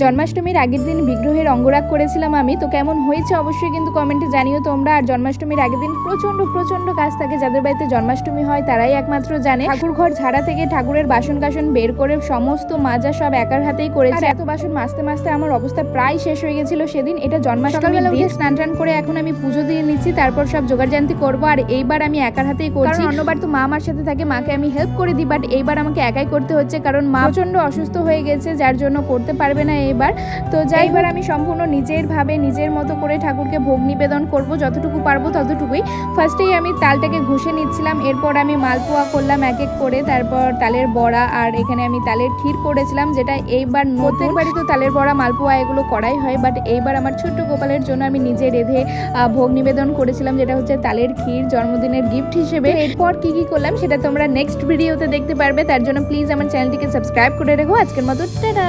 জন্মাষ্টমীর আগের দিন বিগ্রহের অঙ্গরাগ করেছিলাম আমি, তো কেমন হয়েছে অবশ্যই কিন্তু কমেন্টে জানিও তোমরা। আর জন্মাষ্টমীর আগের দিন প্রচন্ড কাজ থাকে, যাদের বাড়িতে জন্মাষ্টমী হয় তারাই একমাত্র জানে। ঠাকুর ঘর ঝাড়া থেকে ঠাকুরের বাসন কাসন বের করে সমস্ত মাজা সব একার হাতেই করেছে। এত বাসন মাজতে আমার অবস্থা প্রায় শেষ হয়ে গেছিল সেদিন। এটা জন্মাষ্টমীর দিন স্নান টান করে এখন আমি পুজো দিয়ে নিচ্ছি, তারপর সব জোগাড়জান্তি করবো। আর এইবার আমি একার হাতেই করছি, কারণ অন্যবার তো মা আমার সাথে থাকে, মাকে আমি হেল্প করে দিই, বাট এইবার আমাকে একাই করতে হচ্ছে কারণ মা প্রচন্ড অসুস্থ হয়ে গেছে, যার জন্য করতে পারবে না এইবার। তো যাইবার আমি সম্পূর্ণ নিজের মতো করে ঠাকুরকে ভোগ নিবেদন করব, যতটুকু পারবো ততটুকুই। ফার্স্টেই আমি তালটাকে ঘষে নিচ্ছিলাম, এরপর আমি মালপোয়া করলাম এক এক করে, তারপর তালের বড়া, আর এখানে আমি তালের ক্ষীর করেছিলাম, যেটা এইবার প্রত্যেকবারই তো তালের বড়া মালপোয়া এগুলো করাই হয়, বাট এইবার আমার ছোট্ট গোপালের জন্য আমি নিজে রেঁধে ভোগ নিবেদন করেছিলাম, যেটা হচ্ছে তালের ক্ষীর জন্মদিনের গিফট হিসেবে। এরপর কি করলাম সেটা তোমরা নেক্সট ভিডিওতে দেখতে পারবে, তার জন্য প্লিজ আমার চ্যানেলটিকে সাবস্ক্রাইব করে রেখো। আজকের মতো টাটা।